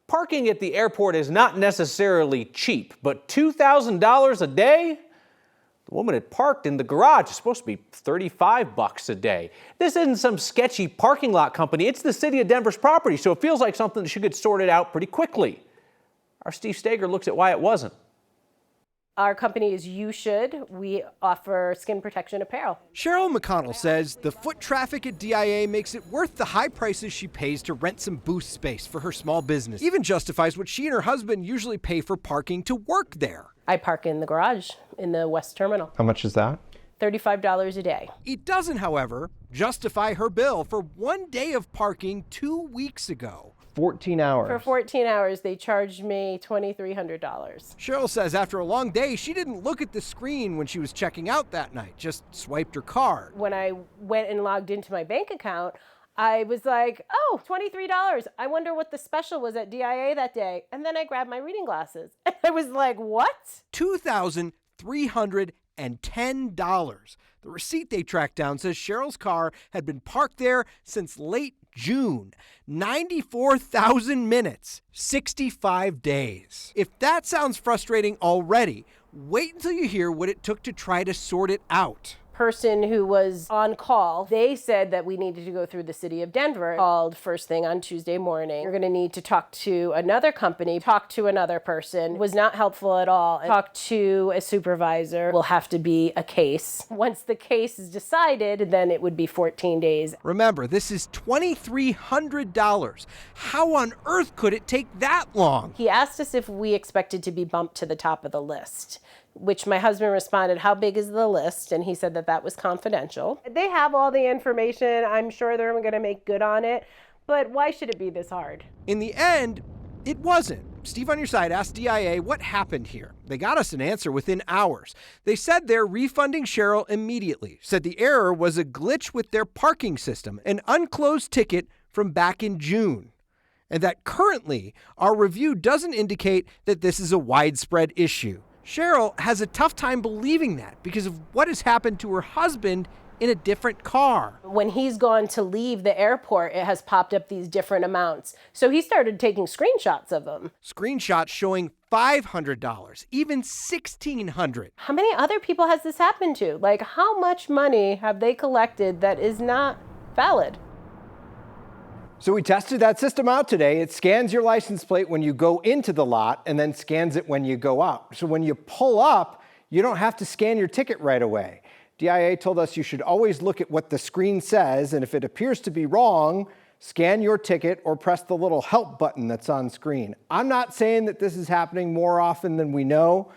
Parking at the airport is not necessarily cheap, but $2,000 a day? The woman had parked in the garage. It's supposed to be $35 a day. This isn't some sketchy parking lot company. It's the city of Denver's property, so it feels like something that should get sorted out pretty quickly. Our Steve Steger looks at why it wasn't. Our company is You Should. We offer skin protection apparel. Cheryl McConnell says the foot traffic at DIA makes it worth the high prices she pays to rent some booth space for her small business. Even justifies what she and her husband usually pay for parking to work there. I park in the garage in the West Terminal. How much is that? $35 a day. It doesn't, however, justify her bill for 1 day of parking 2 weeks ago. 14 hours. For 14 hours, they charged me $2,300. Cheryl says after a long day, she didn't look at the screen when she was checking out that night, just swiped her card. When I went and logged into my bank account, I was like, oh, $23. I wonder what the special was at DIA that day. And then I grabbed my reading glasses. And I was like, what? $2,310. The receipt they tracked down says Cheryl's car had been parked there since late June. 94,000 minutes, 65 days. If that sounds frustrating already, wait until you hear what it took to try to sort it out. Person who was on call, they said that we needed to go through the city of Denver. Called first thing on Tuesday morning. You're going to need to talk to another company, talk to another person. Was not helpful at all. Talk to a supervisor. Will have to be a case. Once the case is decided, then it would be 14 days. Remember, this is $2,300. How on earth could it take that long? He asked us if we expected to be bumped to the top of the list, which my husband responded, how big is the list? And he said that that was confidential. They have all the information. I'm sure they're going to make good on it. But why should it be this hard? In the end, it wasn't. Steve on Your Side asked DIA what happened here. They got us an answer within hours. They said they're refunding Cheryl immediately. Said the error was a glitch with their parking system, an unclosed ticket from back in June. And that currently, our review doesn't indicate that this is a widespread issue. Cheryl has a tough time believing that because of what has happened to her husband in a different car. When he's gone to leave the airport, it has popped up these different amounts. So he started taking screenshots of them. Screenshots showing $500, even $1,600. How many other people has this happened to? Like, how much money have they collected that is not valid? So we tested that system out today. It scans your license plate when you go into the lot and then scans it when you go out. So when you pull up, you don't have to scan your ticket right away. DIA told us you should always look at what the screen says, and if it appears to be wrong, scan your ticket or press the little help button that's on screen. I'm not saying that this is happening more often than we know,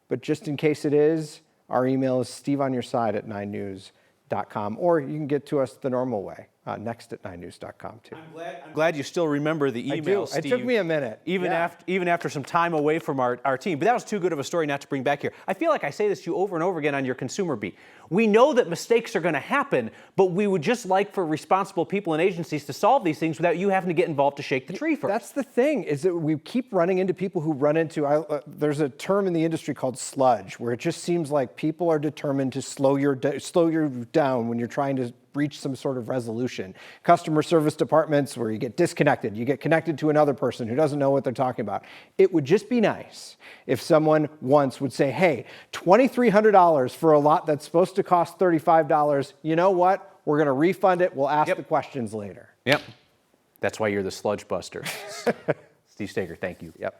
but just in case it is, our email is steveonyourSide@9news.com, or you can get to us the normal way. Next at 9news.com too. I'm glad you still remember the email, Steve. It took me a minute. Even after some time away from our team. But that was too good of a story not to bring back here. I feel like I say this to you over and over again on your consumer beat. We know that mistakes are going to happen, but we would just like for responsible people and agencies to solve these things without you having to get involved to shake the tree first. That's the thing, is that we keep running into people who run into, there's a term in the industry called sludge, where it just seems like people are determined to slow you down when you're trying to reach some sort of resolution. Customer service departments where you get disconnected, you get connected to another person who doesn't know what they're talking about. It would just be nice if someone once would say, hey, $2,300 for a lot that's supposed to cost $35, you know what? We're going to refund it. We'll ask the questions later. Yep. That's why you're the sludge buster. Steve Steger, thank you. Yep.